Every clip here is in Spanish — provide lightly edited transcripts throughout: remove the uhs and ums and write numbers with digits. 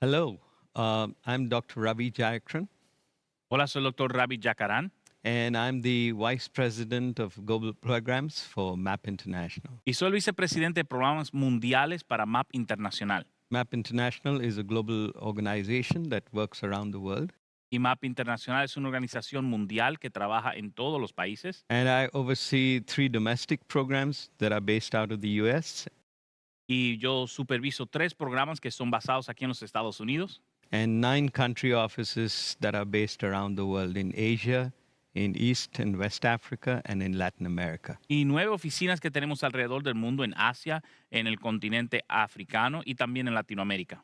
Hello, I'm Dr. Rabby Jayakaran, Hola, soy el doctor Rabby Jayakaran and I'm the Vice President of Global Programs for MAP International. y soy el vicepresidente de programas mundiales para MAP Internacional. MAP International is a global organization that works around the world, Y MAP Internacional es una organización mundial que trabaja en todos los países. and I oversee 3 domestic programs that are based out of the US Y yo superviso 3 programas que son basados aquí en los Estados Unidos and 9 country offices that are based around the world in Asia, in East and West Africa, and in Latin America. y 9 oficinas que tenemos alrededor del mundo en Asia, en el continente africano y también en Latinoamérica.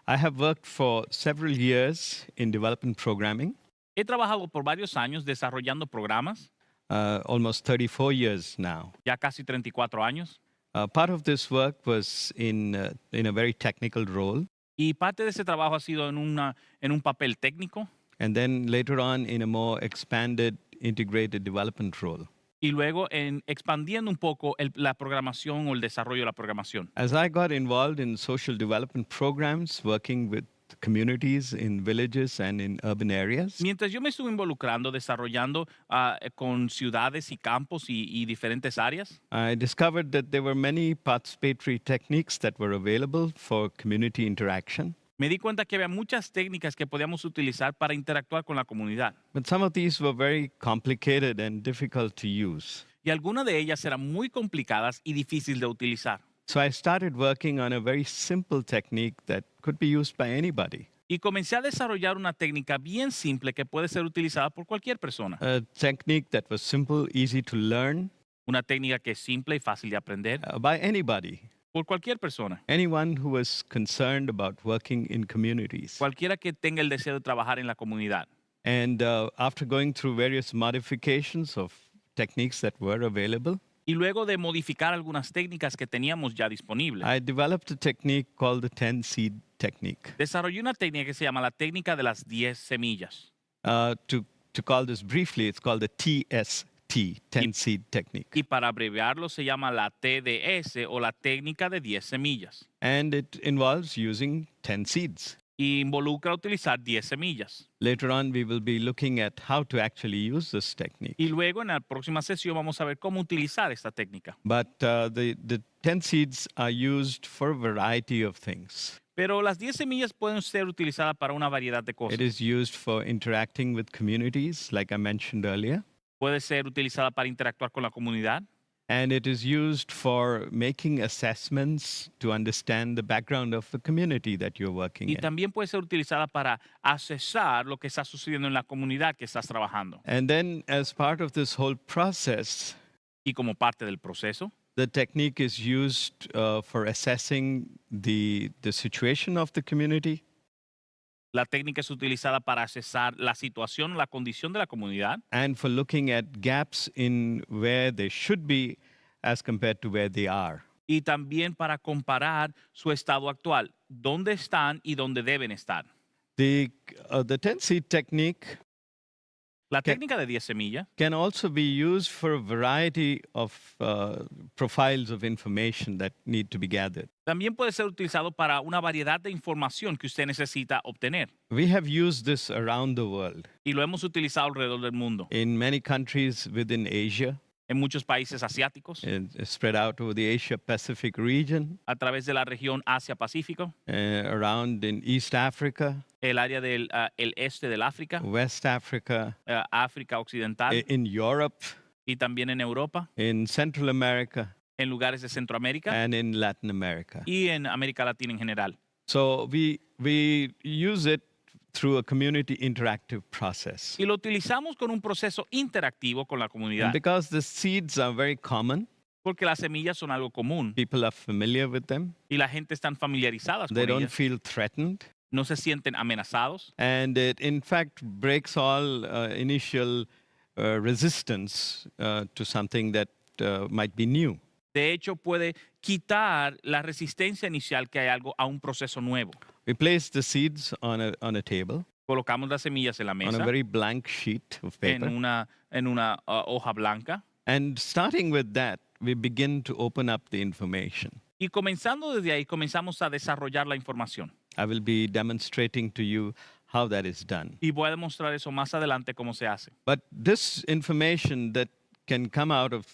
I have worked for several years in development programming, He trabajado por varios años desarrollando programas, almost 34 years now. ya casi 34 años, Part of this work was in a very technical role, y parte de ese trabajo ha sido en un papel técnico. and then later on in a more expanded integrated development role. Y luego expandiendo un poco la programación o el desarrollo de la programación. As I got involved in social development programs, working with communities in villages and in urban areas, Mientras yo me estuve involucrando, desarrollando con ciudades y campos y diferentes áreas, I discovered that there were many participatory techniques that were available for community interaction. me di cuenta que había muchas técnicas que podíamos utilizar para interactuar con la comunidad. But some of these were very complicated and difficult to use. Y algunas de ellas eran muy complicadas y difíciles de utilizar. So I started working on a very simple technique that could be used by anybody. Y comencé a desarrollar una técnica bien simple que puede ser utilizada por cualquier persona. A technique that was simple, easy to learn Una técnica que es simple y fácil de aprender by anybody. por cualquier persona. Anyone who was concerned about working in communities. Cualquiera que tenga el deseo de trabajar en la comunidad. And after going through various modifications of techniques that were available, Y luego de modificar algunas técnicas que teníamos ya disponibles, I developed a technique called the 10 seed technique. desarrollé una técnica que se llama la técnica de las 10 semillas. To call this briefly, it's called the TST, 10 seed technique. Y para abreviarlo se llama la TDS o la técnica de 10 semillas. And it involves using 10 seeds. Y involucra utilizar 10 semillas. Later on, we will be looking at how to actually use this technique. Y luego en la próxima sesión vamos a ver cómo utilizar esta técnica. But the 10 seeds are used for a variety of things. Pero las 10 semillas pueden ser utilizadas para una variedad de cosas. It is used for interacting with communities, like I mentioned earlier. Puede ser utilizada para interactuar con la comunidad. And it is used for making assessments to understand the background of the community that you're working Y in. también puede ser utilizada para accesar lo que está sucediendo en la comunidad que estás trabajando. And then, as part of this whole process, Y como parte del proceso, the technique is used for assessing the situation of the community, la técnica es utilizada para accesar la situación, la condición de la comunidad and for looking at gaps in where they should be as compared to where they are. y también para comparar su estado actual, dónde están y dónde deben estar. The 10 seed technique La ¿Qué? técnica de 10 semillas can also be used for a variety of profiles of information that need to be gathered. también puede ser utilizado para una variedad de información que usted necesita obtener. We have used this around the world Y lo hemos utilizado alrededor del mundo, in many countries within Asia, en muchos países asiáticos, and spread out over the Asia Pacific region, a través de la región Asia-Pacífico, around in East Africa, el área del el este del África, West Africa, África Occidental in Europe, y también en Europa, in Central America, en lugares de Centroamérica and in Latin America. y en América Latina en general. So we use it through a community interactive process. Y lo utilizamos con un proceso interactivo con la And comunidad, because the seeds are very common, porque las semillas son algo común people are familiar with them, y la gente están familiarizadas they con don't ellas, feel threatened, no se sienten amenazados and it in fact breaks all initial resistance to something that might be new. De hecho, puede quitar la resistencia inicial que hay algo a un proceso nuevo. We place the seeds on a table, Colocamos las semillas en la on mesa, a very blank sheet of en paper, una hoja blanca, and starting with that, we begin to open up the information. y comenzando desde ahí, comenzamos a desarrollar la información. I will be demonstrating to you how that is done. Y voy a demostrar eso más adelante cómo se hace. But this information that can come out of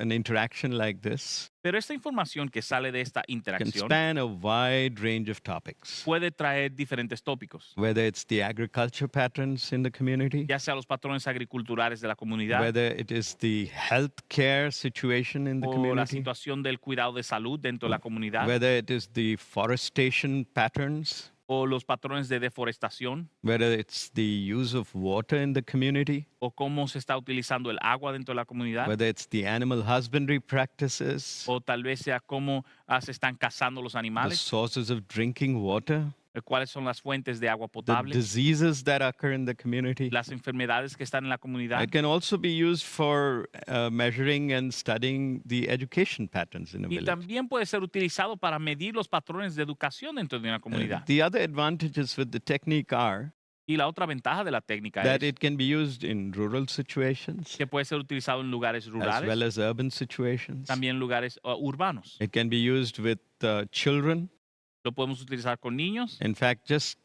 an interaction like this Pero esta información que sale de esta can interacción span a wide range of topics, puede traer diferentes tópicos, whether it's the agriculture patterns in the community, ya sea los patrones agriculturales de la comunidad whether it is the healthcare situation in the o la community, situación del cuidado de salud dentro de la comunidad whether it is the forestation patterns, o los patrones de deforestación whether it's the use of water in the community, o cómo se está utilizando el agua dentro de la comunidad whether it's the animal husbandry practices, o tal vez sea cómo se están cazando los the animales, sources of drinking water, cuáles son las fuentes de agua the potable, diseases that occur in the community. las enfermedades que están en la comunidad. It can also be used for measuring and studying the education patterns in a Y village. también puede ser utilizado para medir los patrones de educación dentro de una comunidad. The other advantages with the technique are Y la otra ventaja de la técnica that es it can be used in rural situations que puede ser utilizado en lugares as rurales, well as urban situations. también en lugares urbanos. It can be used with children. Lo podemos utilizar con niños. In fact, just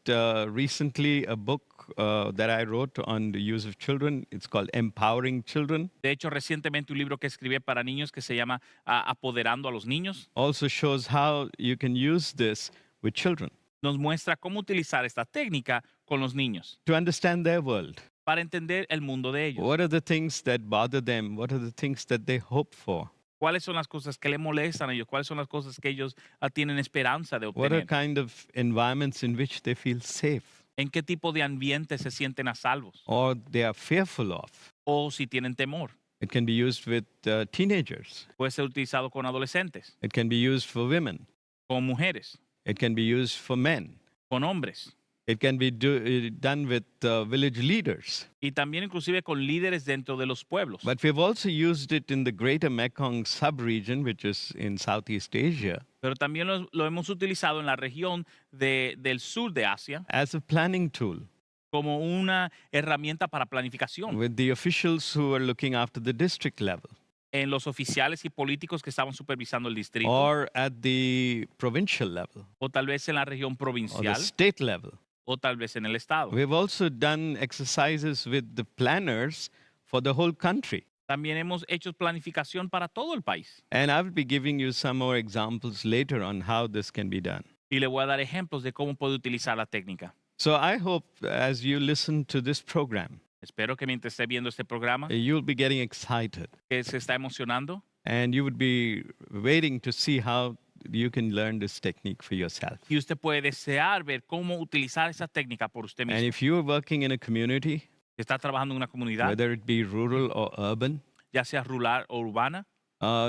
recently, a book that I wrote on the use of children, it's called Empowering Children, De hecho, recientemente un libro que escribí para niños que se llama Apoderando a los niños also shows how you can use this with children nos muestra cómo utilizar esta técnica con los niños to understand their world. para entender el mundo de ellos. What are the things that bother them? What are the things that they hope for? ¿Cuáles son las cosas que le molestan a ellos? ¿Cuáles son las cosas que ellos tienen esperanza de What are obtener? kind of environments in which they feel safe ¿En qué tipo de ambiente se sienten a salvos? or they are fearful of? O si tienen temor. It can be used with teenagers. Puede ser utilizado con adolescentes, It can be used for women. con mujeres, It can be used for men. con hombres. It can be done with village leaders. Y también inclusive con líderes dentro de los pueblos. But we've also used it in the greater Mekong subregion, which is in Southeast Asia, Pero también lo hemos utilizado en la región del sur de Asia as a planning tool como una herramienta para planificación with the officials who are looking after the district level en los oficiales y políticos que estaban supervisando el distrito or at the provincial level o tal vez en la región or the provincial state level. o tal vez en el estado. We've also done exercises with the planners for the whole country. También hemos hecho planificación para todo el país. And I will be giving you some more examples later on how this can be done. Y le voy a dar ejemplos de cómo puede utilizar la técnica. So I hope as you listen to this program, Espero que mientras esté viendo este programa, you'll be getting excited que se está emocionando and you would be waiting to see how you can learn this technique for yourself. y usted puede desear ver cómo utilizar esa técnica por usted And mismo. if you are working in a community, Si está trabajando en una comunidad, whether it be rural or urban, ya sea rural o urbana,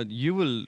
you will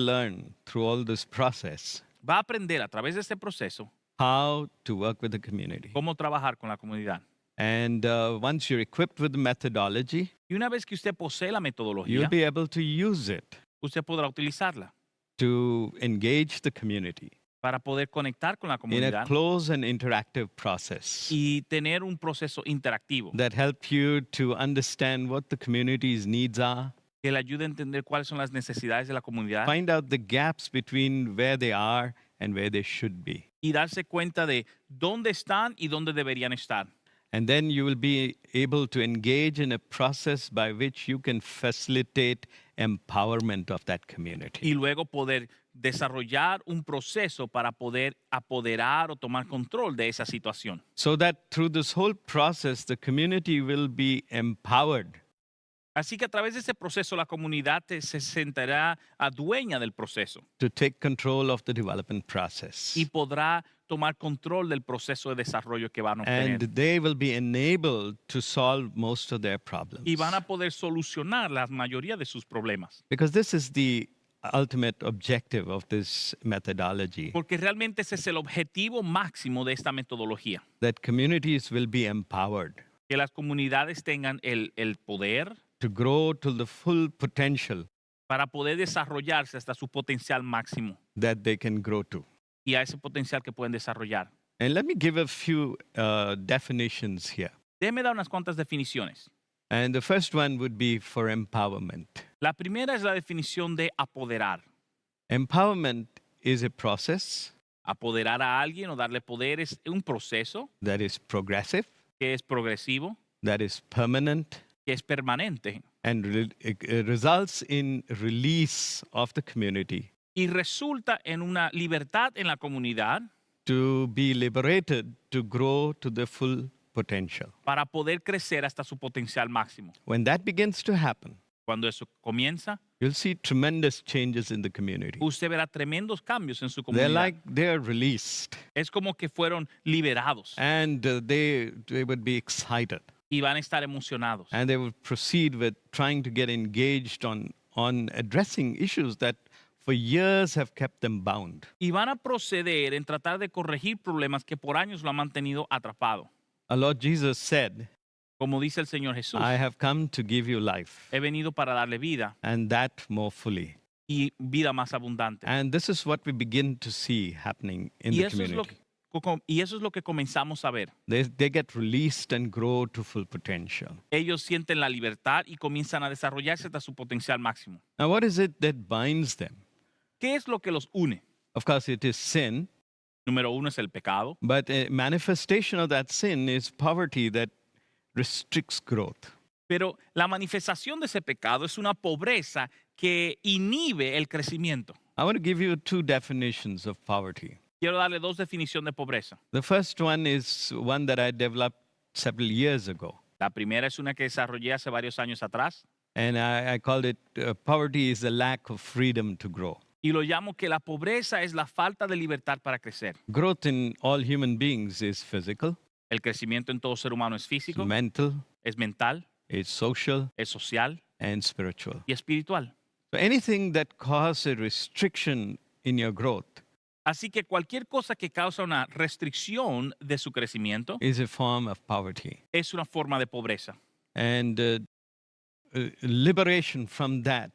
learn through all this process va a aprender a través de este proceso how to work with the community. cómo trabajar con la comunidad. And once you're equipped with the methodology, Y una vez que usted posee la you'll metodología, be able to use it usted podrá utilizarla to engage the community para poder conectar con la in a comunidad close and interactive process y tener un proceso interactivo that help you to understand what the community's needs are, que le ayude a entender cuáles son las necesidades de la comunidad find out the gaps between where they are and where they should be. y darse cuenta de dónde están y dónde deberían estar. And then you will be able to engage in a process by which you can facilitate empowerment of that community. Y luego poder desarrollar un proceso para poder apoderar o tomar control de esa situación. So that through this whole process, the community will be empowered Así que a través de ese proceso la comunidad se sentirá dueña del proceso to take control of the development process. y podrá tomar control del proceso de desarrollo que van a obtener. And they will be enabled to solve most of their problems. Y van a poder solucionar la mayoría de sus problemas. Because this is the ultimate objective of this methodology, Porque realmente ese es el objetivo máximo de esta metodología. that communities will be empowered Que las comunidades tengan el poder to grow to the full potential para poder desarrollarse hasta su potencial máximo that they can grow to. y a ese potencial que pueden desarrollar. And let me give a few definitions here. Déjeme dar unas cuantas definiciones. And the first one would be for empowerment. La primera es la definición de apoderar. Empowerment is a process Apoderar a alguien o darle poder es un proceso that is progressive, que es progresivo, that is permanent, que es permanente and results in release of the community y resulta en una libertad en la comunidad to be liberated to grow to the full potential. para poder crecer hasta su potencial máximo. When that begins to happen, Cuando eso comienza, you'll see tremendous changes in the community. usted verá tremendos cambios en su They're comunidad. like they're released, Es como que fueron liberados and they would be excited, y van a estar emocionados. and they would proceed with trying to get engaged on addressing issues that for years have kept them bound. Y van a proceder en tratar de corregir problemas que por años lo han mantenido atrapado. Our Lord Jesus said, Como dice el Señor Jesús, I have come to give you life, he venido para darle vida and that more fully. y vida más abundante. And this is what we begin to see happening in Y the eso, es lo community. y eso es lo que comenzamos a ver. They get released and grow to full potential. Ellos sienten la libertad y comienzan a desarrollarse hasta su potencial máximo. Now, what is it that binds them? ¿Qué es lo que los une? Of course, it is sin, Número uno es el pecado, but a manifestation of that sin is poverty that restricts growth. pero la manifestación de ese pecado es una pobreza que inhibe el crecimiento. I want to give you two definitions of poverty. Quiero darle dos definiciones de pobreza. The first one is one that I developed several years ago, La primera es una que desarrollé hace varios años atrás and I called it poverty is a lack of freedom to grow. y lo llamo que la pobreza es la falta de libertad para crecer. Growth in all human beings is physical, El crecimiento en todo ser humano es it's físico, mental, es mental, it's social, es social and spiritual. y espiritual. So anything that causes a restriction in your growth Así que cualquier cosa que causa una restricción de su crecimiento is a form of poverty. es una forma de pobreza. And liberation from that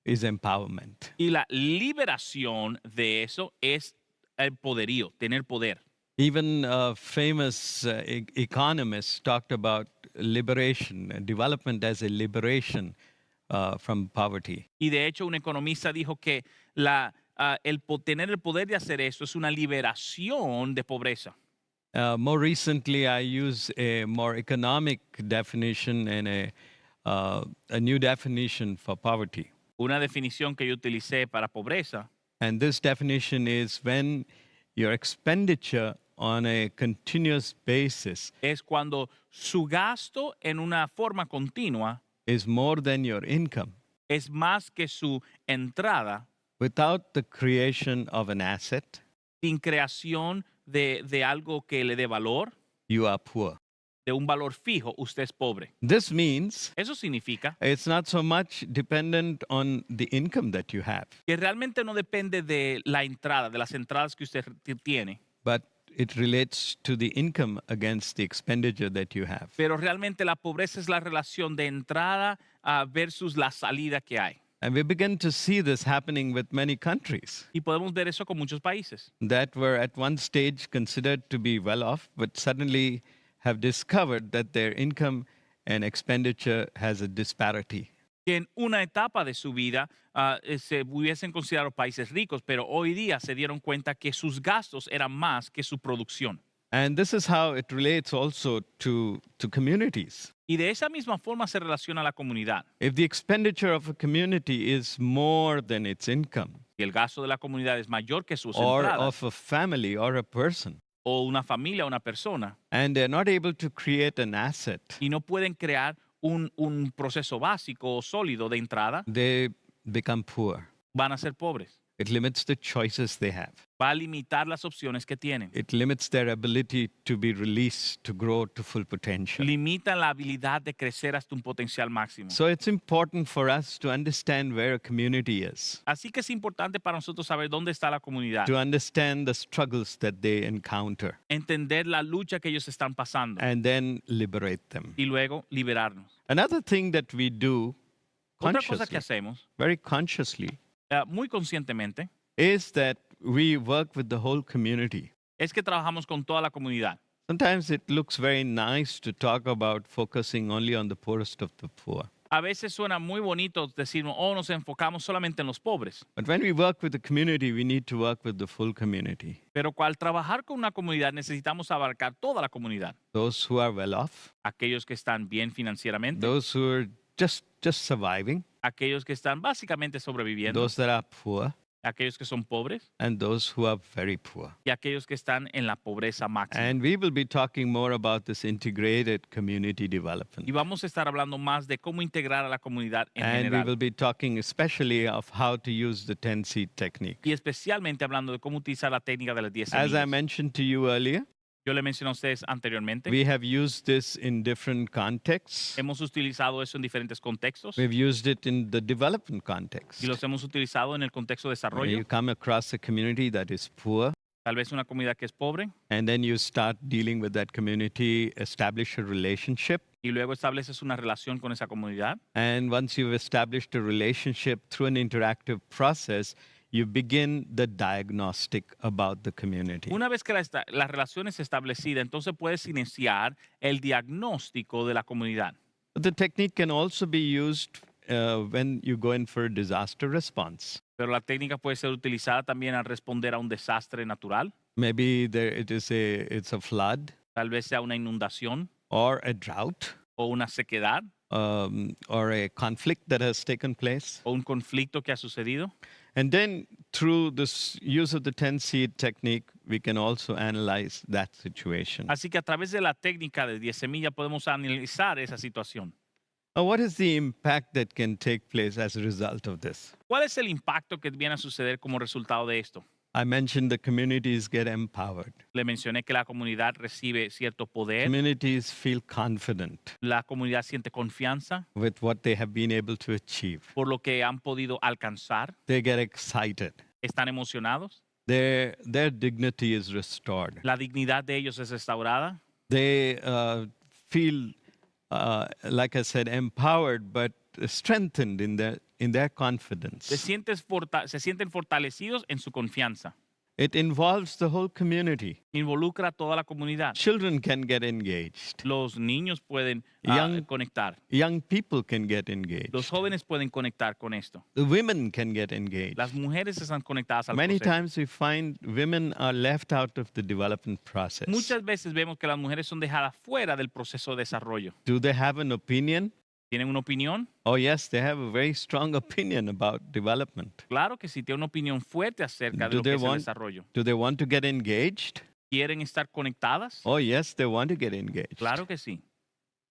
is empowerment. Y la liberación de eso es el poderío, tener poder. Even famous economists talked about liberation, development as a liberation from poverty. Y de hecho, un economista dijo que tener el poder de hacer eso es una liberación de pobreza. More recently, I use a more economic definition and a new definition for poverty. Una definición que yo utilicé para pobreza And this definition is when your expenditure on a continuous basis es cuando su gasto en una forma continua is more than your income es más que su entrada without the creation of an asset, sin creación de algo que le dé valor, you are poor. de un valor fijo, usted es pobre. This means Eso significa it's not so much dependent on the income that you have, que realmente no depende de la entrada, de las entradas que usted tiene, but it relates to the income against the expenditure that you have. pero realmente la pobreza es la relación de entrada versus la salida que hay. And we begin to see this happening with many countries Y podemos ver eso con muchos países that were at one stage considered to be well off, but suddenly have discovered that their income and expenditure has a disparity. que en una etapa de su vida se hubiesen considerado países ricos, pero hoy día se dieron cuenta que sus gastos eran más que su producción. And this is how it relates also to communities. Y de esa misma forma se relaciona a la comunidad. If the expenditure of a community is more than its income, Si el gasto de la comunidad es mayor que sus or entradas, of a family or a person, o una familia o una persona, and they're not able to create an asset, y no pueden crear un proceso básico o sólido de entrada, they become poor. van a ser pobres. It limits the choices they have. Va a limitar las opciones que tienen. It limits their ability to be released to grow to full potential. Limitan la habilidad de crecer hasta un potencial máximo. So it's important for us to understand where a community is, Así que es importante para nosotros saber dónde está la comunidad, to understand the struggles that they encounter, entender la lucha que ellos están pasando and then liberate them. y luego liberarnos. Another thing that we do Otra cosa que consciously, hacemos, very consciously, muy conscientemente, is that we work with the whole community. es que trabajamos con toda la comunidad. Sometimes it looks very nice to talk about focusing only on the poorest of the poor. A veces suena muy bonito decir, oh, nos enfocamos solamente en los pobres. But when we work with the community, we need to work with the full community. Pero al trabajar con una comunidad necesitamos abarcar toda la comunidad. Those who are well off, Aquellos que están bien financieramente, those who are just surviving, aquellos que están básicamente sobreviviendo, those that are poor, aquellos que son pobres and those who are very poor. y aquellos que están en la pobreza máxima. And we will be talking more about this integrated community development. Y vamos a estar hablando más de cómo integrar a la comunidad en And we will general. be talking especially of how to use the 10 seed technique. Y especialmente hablando de cómo utilizar la técnica de las 10 As I semillas. mentioned to you earlier, Yo le mencioné a ustedes anteriormente. we have used this in different contexts. Hemos utilizado eso en diferentes contextos We've used it in the development context. y los hemos utilizado en el contexto de Where desarrollo. you come across a community that is poor, Tal vez una comunidad que es pobre and then you start dealing with that community, establish a relationship. y luego estableces una relación con esa comunidad. And once you've established a relationship through an interactive process, you begin the diagnostic about the community. Una vez que la relación es establecida, entonces puedes iniciar el diagnóstico de la comunidad. The technique can also be used when you go in for a disaster response. Pero la técnica puede ser utilizada también al responder a un desastre natural. Maybe it's a flood Tal vez sea una inundación or a drought o una sequedad or a conflict that has taken place. o un conflicto que ha sucedido. And then through this use of the 10 seed technique, we can also analyze that situation. Así que a través de la técnica de 10 semillas podemos analizar esa situación. Now, what is the impact that can take place as a result of this? ¿Cuál es el impacto que viene a suceder como resultado de esto? I mentioned the communities get empowered. Le mencioné que la comunidad recibe cierto poder, Communities feel confident la comunidad siente confianza with what they have been able to achieve. por lo que han podido alcanzar, They get excited. están emocionados, Their dignity is restored. la dignidad de ellos es restaurada, They feel, like I said, empowered, but strengthened in their confidence. se sienten fortalecidos en su confianza. It involves the whole community. Involucra a toda la comunidad. Children can get engaged. Los niños pueden conectar. Young people can get engaged. Los jóvenes pueden conectar con esto. The women can get engaged. Las mujeres están conectadas al Many proceso. times we find women are left out of the development process. Muchas veces vemos que las mujeres son dejadas fuera del proceso de desarrollo. Do they have an opinion? ¿Tienen una opinión? Oh, yes, they have a very strong opinion about development. Claro que sí, tienen una opinión fuerte acerca de Do lo que they es el want- desarrollo. Do they want to get engaged? ¿Quieren estar conectadas? Oh, yes, they want to get engaged. Claro que sí.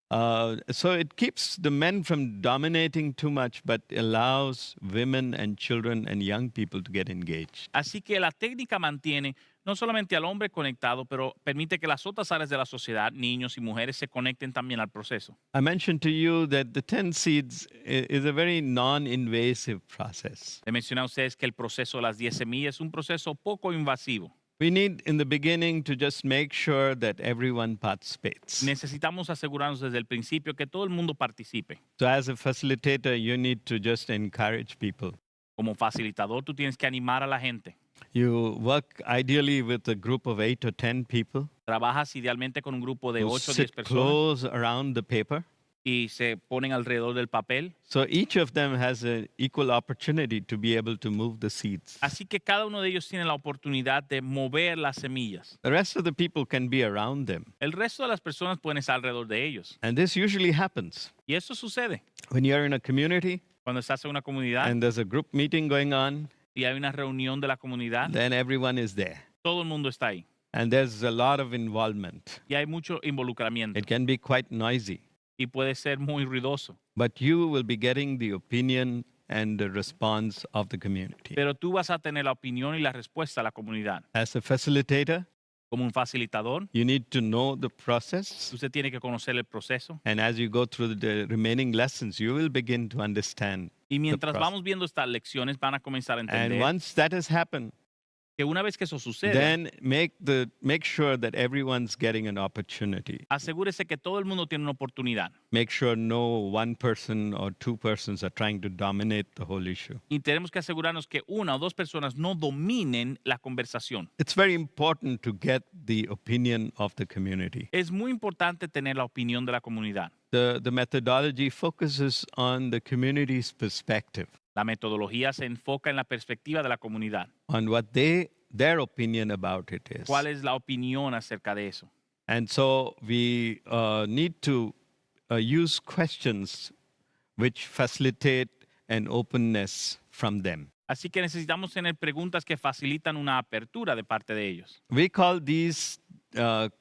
So it keeps the men from dominating too much, but allows women and children and young people to get engaged. Así que la técnica mantiene no solamente al hombre conectado, pero permite que las otras áreas de la sociedad, niños y mujeres, se conecten también al proceso. I mentioned to you that the 10 seeds is a very non-invasive process. Le mencioné a ustedes que el proceso de las 10 semillas es un proceso poco invasivo. We need in the beginning to just make sure that everyone participates. Necesitamos asegurarnos desde el principio que todo el mundo participe. So as a facilitator, you need to just encourage people. Como facilitador, tú tienes que animar a la gente. You work ideally with a group of 8 or 10 people Trabajas idealmente con un grupo de who 8 o 10 sit personas close around the paper. y se ponen alrededor del papel. So each of them has an equal opportunity to be able to move the seeds. Así que cada uno de ellos tiene la oportunidad de mover las semillas. The rest of the people can be around them. El resto de las personas pueden estar alrededor de ellos. And this usually happens Y eso sucede when you're in a community cuando estás en una comunidad and there's a group meeting going on, y hay una reunión de la comunidad. then everyone is there. Todo el mundo está ahí And there's a lot of involvement. y hay mucho involucramiento It can be quite noisy, y puede ser muy ruidoso. but you will be getting the opinion and the response of the community. Pero tú vas a tener la opinión y la respuesta a la comunidad. As a facilitator, Como un facilitador, you need to know the process. usted tiene que conocer el proceso. And as you go through the remaining lessons, you will begin to understand. Y mientras process. vamos viendo estas lecciones, van a comenzar a And entender once that has happened, que una vez que eso sucede, then make sure that everyone's getting an opportunity. asegúrese que todo el mundo tiene una oportunidad. Make sure no one person or two persons are trying to dominate the whole issue. Y tenemos que asegurarnos que una o dos personas no dominen la conversación. It's very important to get the opinion of the community. Es muy importante tener la opinión de la comunidad. The methodology focuses on the community's perspective, La metodología se enfoca en la perspectiva de la comunidad. on what their opinion about it is. ¿Cuál es la opinión acerca de eso? And so we need to use questions which facilitate an openness from them. Así que necesitamos tener preguntas que facilitan una apertura de parte de ellos. We call these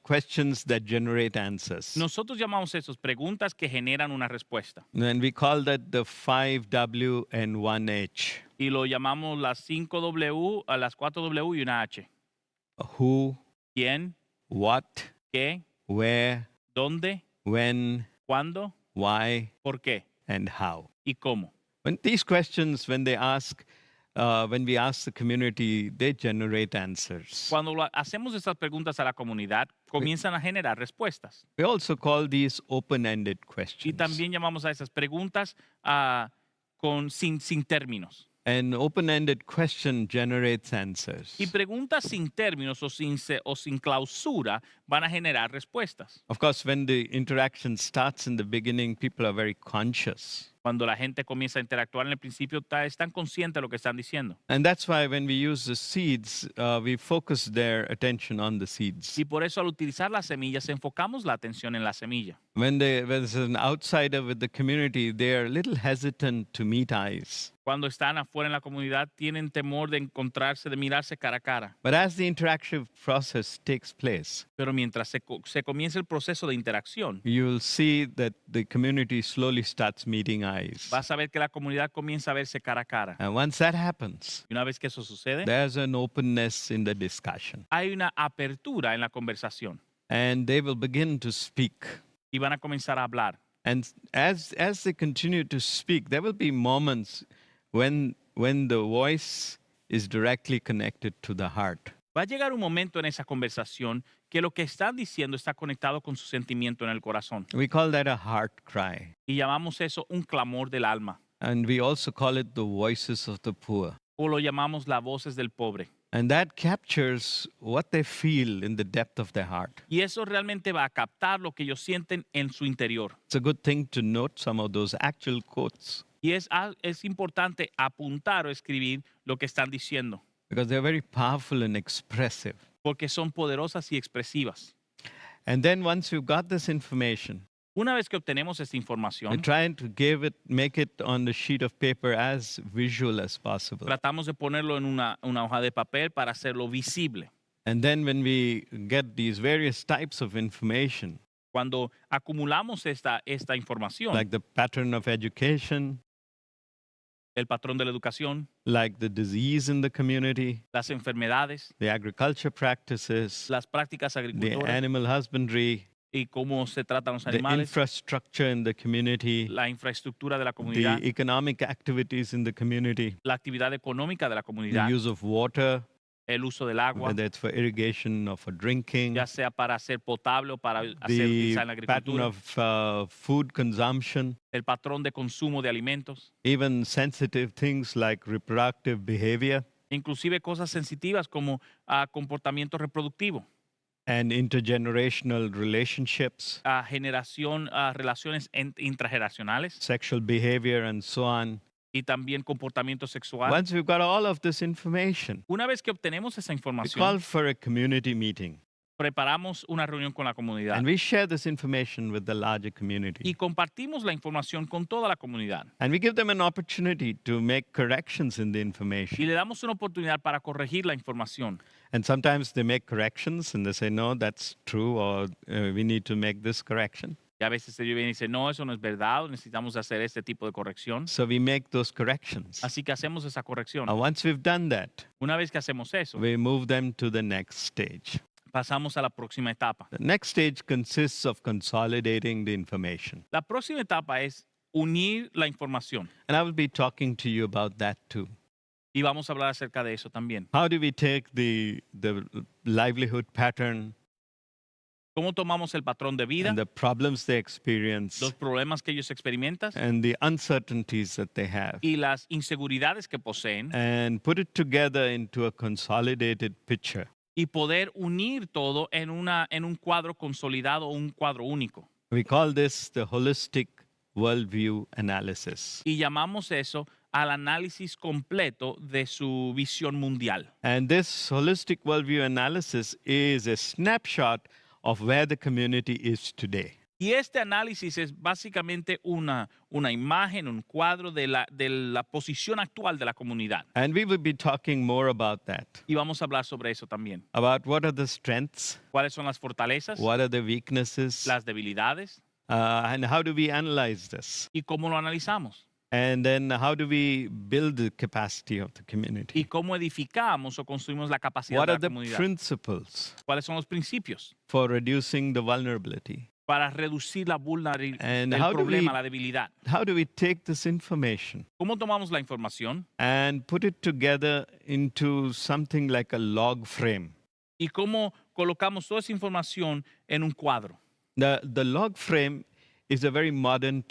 questions that generate answers. Nosotros llamamos esas preguntas que generan una respuesta. And we call that the 5W and 1H. Y lo llamamos las 5W, a las 4W y una H. Who, ¿Quién? what, ¿Qué? where, ¿Dónde? when, ¿Cuándo? why, ¿Por qué? and how. ¿Y cómo? When these questions, when we ask the community, they generate answers. Cuando hacemos estas preguntas a la comunidad, comienzan a generar respuestas. We also call these open-ended Y questions. también llamamos a esas preguntas sin términos. An open-ended question generates answers. Y preguntas sin términos o sin clausura van a generar respuestas. Of course, when the interaction starts in the beginning, people are very conscious. Cuando la gente comienza a interactuar en el principio, están conscientes de lo que están diciendo. And that's why when we use the seeds, we focus their attention on the seeds. Y por eso al utilizar las semillas, enfocamos la atención en la semilla. When there's an outsider with the community, they're a little hesitant to meet eyes. Cuando están afuera en la comunidad, tienen temor de encontrarse, de mirarse cara a cara. But as the interactive process takes place, Pero mientras se comienza el proceso de interacción, you'll see that the community slowly starts meeting eyes. vas a ver que la comunidad comienza a verse cara a cara. And once that happens, Y una vez que eso sucede, there's an openness in the discussion. hay una apertura en la conversación And they will begin to speak. y van a comenzar a hablar. And as they continue to speak, there will be moments when the voice is directly connected to the heart. Va a llegar un momento en esa conversación que lo que están diciendo está conectado con su sentimiento en el corazón. We call that a heart cry. Y llamamos eso un clamor del alma. And we also call it the voices of the poor. O lo llamamos las voces del pobre. And that captures what they feel in the depth of their heart. Y eso realmente va a captar lo que ellos sienten en su interior. It's a good thing to note some of those actual quotes Y es importante apuntar o escribir lo que están diciendo, because they're very powerful and expressive. porque son poderosas y expresivas. And then once you've got this information, Una vez que obtenemos esta we información, try to make it on the sheet of paper as visual as possible. tratamos de ponerlo en una hoja de papel para hacerlo visible. And then when we get these various types of information, Cuando acumulamos esta información, like the pattern of education, el patrón de la educación, like the disease in the community, las enfermedades, the agriculture practices, las prácticas the agricultoras animal husbandry, y cómo se tratan los the animales, infrastructure in the community, la infraestructura de la the comunidad, economic activities in the community, la actividad económica de la the comunidad, use of water, el uso del agua, whether it's for irrigation or for drinking, ya sea para hacer potable o para hacer the utilizar en la pattern agricultura, of food consumption, el patrón de consumo de alimentos, even sensitive things like reproductive behavior inclusive cosas sensitivas como comportamiento reproductivo, and intergenerational relationships, relaciones intrageneracionales sexual behavior, and so on. y también comportamiento sexual. Once we've got all of this information, Una vez que obtenemos esa we información, call for a community meeting. preparamos una reunión con la comunidad And we share this information with the larger y community. compartimos la información con toda la comunidad. And we give them an opportunity to make corrections in the Y information. le damos una oportunidad para corregir la información. And sometimes they make corrections and they say, no, that's true, or we need to make this correction. Y a veces ellos vienen y dicen, no, eso no es verdad, necesitamos hacer este tipo de corrección. So we make those corrections. Así que hacemos esa corrección. Once we've done that, Una vez que hacemos eso, we move them to the next stage. pasamos a la próxima etapa. The next stage consists of consolidating the information. La próxima etapa es unir la información. And I will be talking to you about that too. Y vamos a hablar acerca de eso también. How do we take the livelihood pattern ¿Cómo tomamos el patrón de vida, and the problems they experience los problemas que ellos experimentan and the uncertainties that they have y las inseguridades que poseen and put it together into a consolidated picture? y poder unir todo en un cuadro consolidado o un cuadro único? We call this the holistic worldview analysis. Y llamamos eso al análisis completo de su visión mundial. And this holistic worldview analysis is a snapshot of where the community is today. Y este análisis es básicamente una imagen, un cuadro de la posición actual de la comunidad. And we will be talking more about that. Y vamos a hablar sobre eso también. About what are the strengths, ¿Cuáles son las fortalezas, what are the weaknesses, las debilidades and how do we analyze this? y cómo lo analizamos? And then how do we build the capacity of the Y community? cómo edificamos o construimos la capacidad What de are la the comunidad. principles ¿Cuáles son los principios for reducing the vulnerability? para reducir la vulnerabilidad, And el how do problema, we- la debilidad? How do we take this information ¿Cómo tomamos la información and put it together into something like a log frame? y cómo colocamos toda esa información en un cuadro? The log frame is a very modern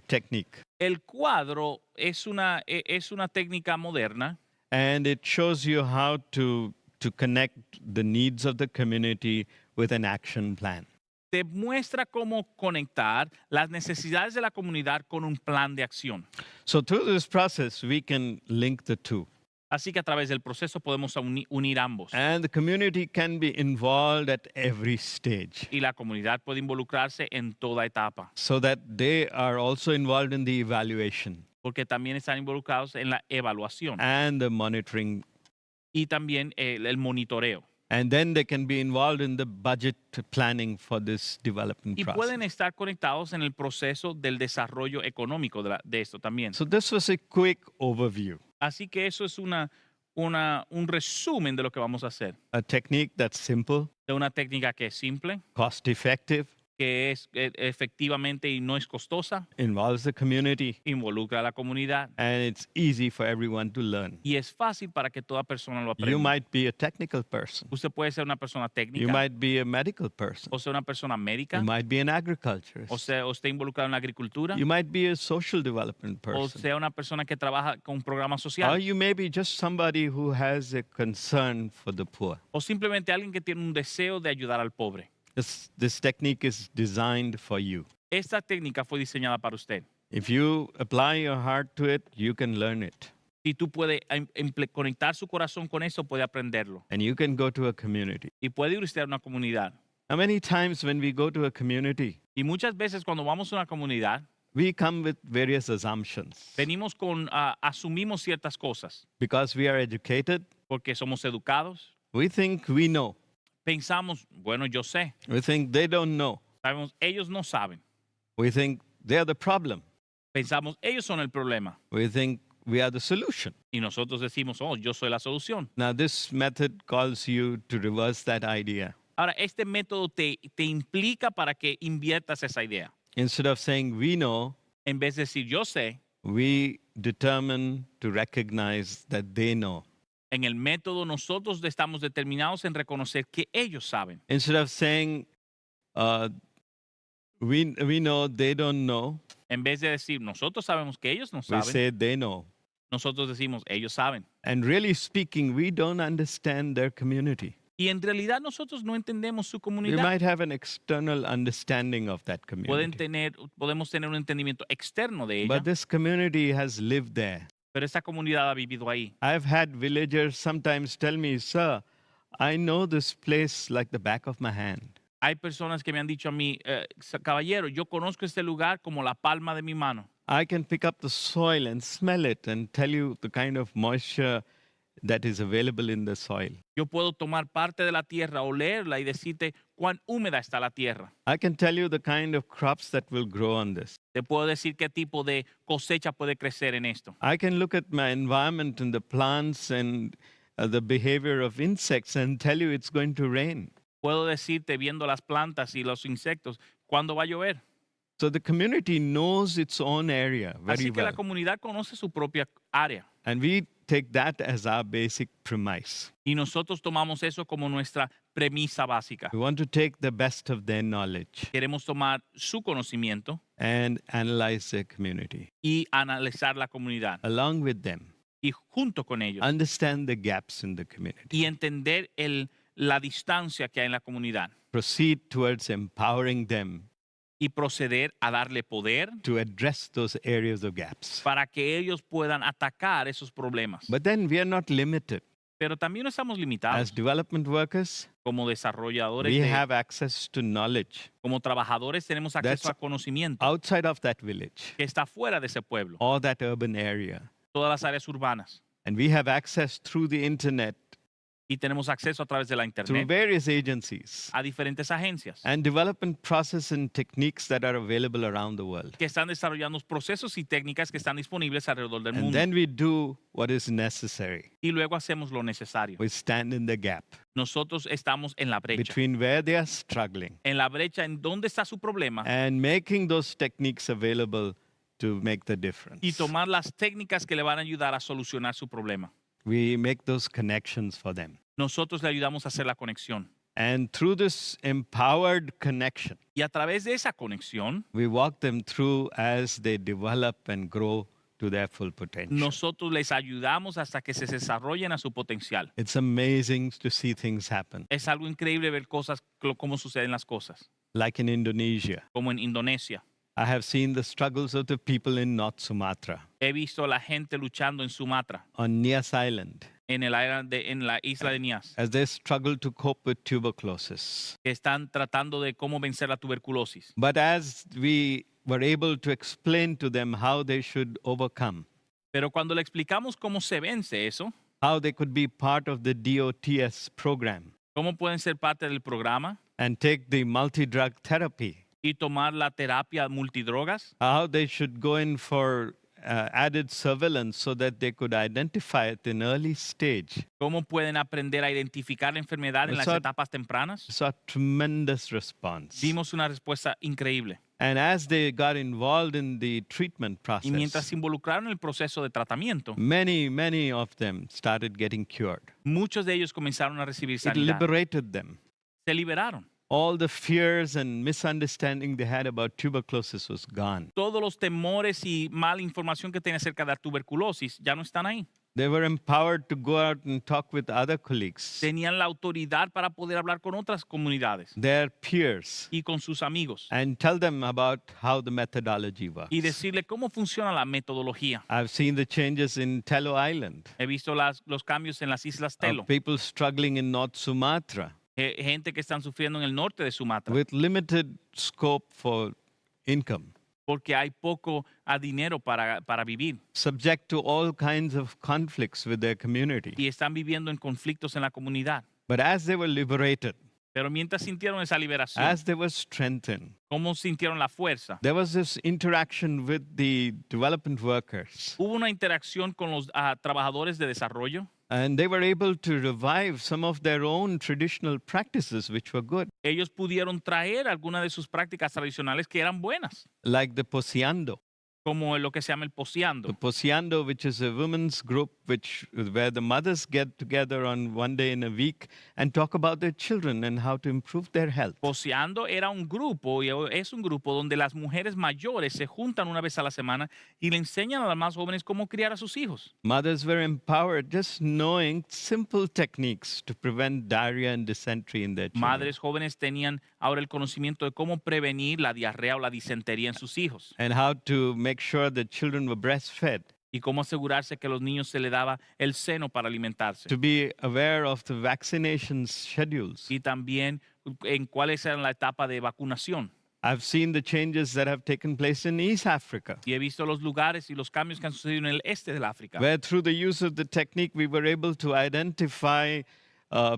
technique, El cuadro es una técnica moderna and it shows you how to connect the needs of the community with an action plan. te muestra cómo conectar las necesidades de la comunidad con un plan de acción. So through this process, we can link the two. Así que a través del proceso podemos unir ambos. And the community can be involved at every stage Y la comunidad puede involucrarse en toda etapa, so that they are also involved in the evaluation porque también están involucrados en la evaluación and the monitoring. y también el monitoreo. And then they can be involved in the budget planning for this development Y pueden process. estar conectados en el proceso del desarrollo económico de esto también. So this was a quick overview, Así que eso es un resumen de lo que vamos a hacer. a technique that's simple, De una técnica que es simple, cost effective, que es efectivamente y no es costosa, involves the community, involucra a la comunidad and it's easy for everyone to learn. y es fácil para que toda persona lo aprenda. You might be a technical person. Usted puede ser una persona You técnica, might be a medical person. o ser una persona médica, You might be an agriculturist. o sea, o esté involucrado en la agricultura, You might be a social development o person. sea una persona que trabaja con programas Or sociales, you may be just somebody who has a concern for the poor. o simplemente alguien que tiene un deseo de ayudar al pobre. This technique is designed for you. Esta técnica fue diseñada para usted. If you apply your heart to it, you can learn it. Si tú puedes conectar su corazón con eso, puede aprenderlo. And you can go to a community. Y puede ir usted a una comunidad. Now, many times when we go to a community, Y muchas veces cuando vamos a una comunidad, we come with various assumptions. venimos asumimos ciertas cosas. Because we are educated, Porque somos educados, we think we know. pensamos, bueno, yo sé. We think they don't know. Sabemos, ellos no saben. We think they are the problem. Pensamos, ellos son el problema. We think we are the solution. Y nosotros decimos, oh, yo soy la solución. Now, this method calls you to reverse that idea. Ahora, este método te implica para que inviertas esa idea. Instead of saying we know, En vez de decir yo sé, we determine to recognize that they know. en el método nosotros estamos determinados en reconocer que ellos saben. Instead of saying we know they don't know, En vez de decir nosotros sabemos que ellos no we saben, say they know. nosotros decimos ellos saben. And really speaking, we don't understand their community. Y en realidad nosotros no entendemos su We comunidad. might have an external understanding of that community. Podemos tener un entendimiento externo de ella, But this community has lived there. pero esta comunidad ha vivido ahí. I've had villagers sometimes tell me, sir, I know this place like the back of my hand. Hay personas que me han dicho a mí, caballero, yo conozco este lugar como la palma de mi mano. I can pick up the soil and smell it and tell you the kind of moisture that is available in the soil. Yo puedo tomar parte de la tierra, olerla y decirte cuán húmeda está la tierra. I can tell you the kind of crops that will grow on this. Te puedo decir qué tipo de cosecha puede crecer en esto. I can look at my environment and the plants and the behavior of insects and tell you it's going to rain. Puedo decirte viendo las plantas y los insectos cuándo va a llover. So the community knows its own area very Así que la well. comunidad conoce su propia área. And we take that as our basic premise. Y nosotros tomamos eso como nuestra premisa básica. We want to take the best of their knowledge Queremos tomar su conocimiento and analyze their community y analizar la comunidad. along with them. Y junto con ellos. Understand the gaps in the community. Y entender la distancia que hay en la comunidad. Proceed towards empowering them Y proceder a darle poder to address those areas of gaps. para que ellos puedan atacar esos problemas. But then we are not limited. Pero también no estamos As limitados. development workers, Como desarrolladores, we have access to knowledge como trabajadores, tenemos acceso That's a conocimiento outside of that village que está fuera de ese pueblo, or that urban area. todas las áreas urbanas. And we have access through the internet, Y tenemos acceso a través de la through internet various agencies, a diferentes agencias and development process and techniques that are available around the world. que están desarrollando procesos y técnicas que están disponibles alrededor del And mundo. then we do what is necessary. Y luego hacemos lo necesario. We stand in the gap Nosotros estamos en la brecha. between where they are struggling En la brecha en dónde está su problema and making those techniques available to make the difference. y tomar las técnicas que le van a ayudar a solucionar su problema. We make those connections for them. Nosotros le ayudamos a hacer la conexión. And through this empowered connection, Y a través de esa conexión, we walk them through as they develop and grow to their full potential. nosotros les ayudamos hasta que se desarrollen a su potencial. It's amazing to see things happen, Es algo increíble ver cosas, cómo suceden las cosas, like in Indonesia. como en Indonesia. I have seen the struggles of the people in North Sumatra, He visto a la gente luchando en Sumatra, on Nias Island, en la isla de Nias, as they struggle to cope with tuberculosis. que están tratando de cómo vencer la tuberculosis. But as we were able to explain to them how they should overcome, Pero cuando le explicamos cómo se vence eso, how they could be part of the DOTS program cómo pueden ser parte del programa and take the multi-drug therapy, y tomar la terapia multidrogas, how they should go in for added surveillance so that they could identify it in early stage. cómo pueden aprender a identificar la enfermedad en las Eso- etapas tempranas, Saw tremendous response. vimos una respuesta increíble. And as they got involved in the treatment Y mientras process, se involucraron en el proceso de tratamiento, many of them started getting cured. muchos de ellos comenzaron a recibir It sanidad. liberated them. Se liberaron. All the fears and misunderstanding they had about tuberculosis was gone. Todos los temores y mala información que tenían acerca de la tuberculosis ya no están ahí. They were empowered to go out and talk with other colleagues, Tenían la autoridad para poder hablar con otras comunidades their peers, y con sus amigos and tell them about how the methodology works. y decirle cómo funciona la metodología. I've seen the changes in Tello Island, He visto los cambios en las islas Telo. of people struggling in North Sumatra Gente que están sufriendo en el norte de Sumatra with limited scope for income, porque hay poco dinero para vivir subject to all kinds of conflicts with their community. y están viviendo en conflictos en la comunidad. But as they were liberated, Pero mientras sintieron esa liberación, as they were strengthened, cómo sintieron la fuerza, there was this interaction with the development workers, hubo una interacción con los trabajadores de desarrollo. and they were able to revive some of their own traditional practices, which were good, Ellos pudieron traer algunas de sus prácticas tradicionales que eran buenas, like the Posiando. como lo que se llama el The poseando. Posiando, which is a women's group where the mothers get together on one day in a week and talk about their children and how to improve their health. Poseando era un grupo y es un grupo donde las mujeres mayores se juntan una vez a la semana y le enseñan a las más jóvenes cómo criar a sus hijos. Mothers were empowered just knowing simple techniques to prevent diarrhea and dysentery in their children. Madres jóvenes tenían ahora el conocimiento de cómo prevenir la diarrea o la disentería en sus hijos And how to make sure that children were breastfed, y cómo asegurarse que a los niños se le daba el seno para alimentarse. to be aware of the vaccination schedules. Y también en cuál es la etapa de vacunación. I've seen the changes that have taken place in East Africa, Y he visto los lugares y los cambios que han sucedido en el este del África, where through the use of the technique, we were able to identify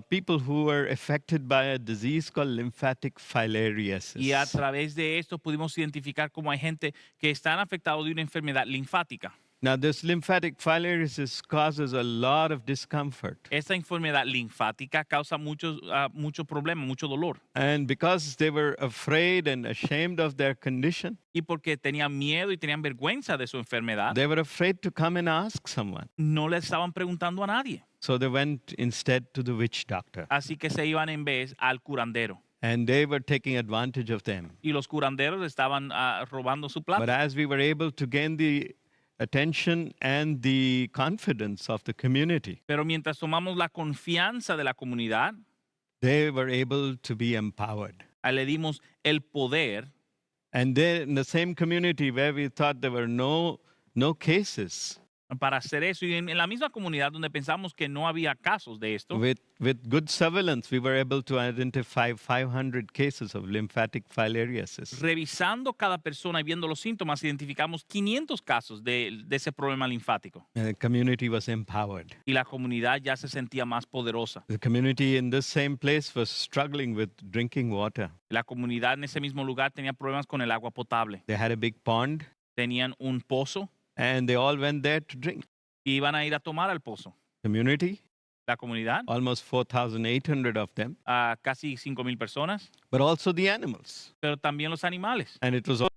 people who were affected by a disease called lymphatic filariasis. y a través de esto pudimos identificar cómo hay gente que están afectados de una enfermedad linfática. Now, this lymphatic filariasis causes a lot of discomfort. Esta enfermedad linfática causa mucho problema, mucho dolor. And because they were afraid and ashamed of their condition, Y porque tenían miedo y tenían vergüenza de su enfermedad, they were afraid to come and ask someone. no le estaban preguntando a nadie. So they went instead to the witch doctor. Así que se iban en vez al curandero. And they were taking advantage of them. Y los curanderos estaban robando su plata. But as we were able to gain the attention and the confidence of the community, Pero mientras tomamos la confianza de la comunidad, they were able to be empowered. le dimos el poder. And they, in the same community where we thought there were no cases, Para hacer eso, y en la misma comunidad donde pensamos que no había casos de esto, with good surveillance, we were able to identify 500 cases of lymphatic filariasis. revisando cada persona y viendo los síntomas, identificamos 500 casos de ese problema linfático. And the community was empowered. Y la comunidad ya se sentía más poderosa. The community in this same place was struggling with drinking water. La comunidad en ese mismo lugar tenía problemas con el agua potable. They had a big pond, Tenían un pozo and they all went there to drink. y iban a ir a tomar al pozo. Community, La comunidad, almost 4,800 of them, casi 5,000 personas, but also the animals. pero también los animales. And it was all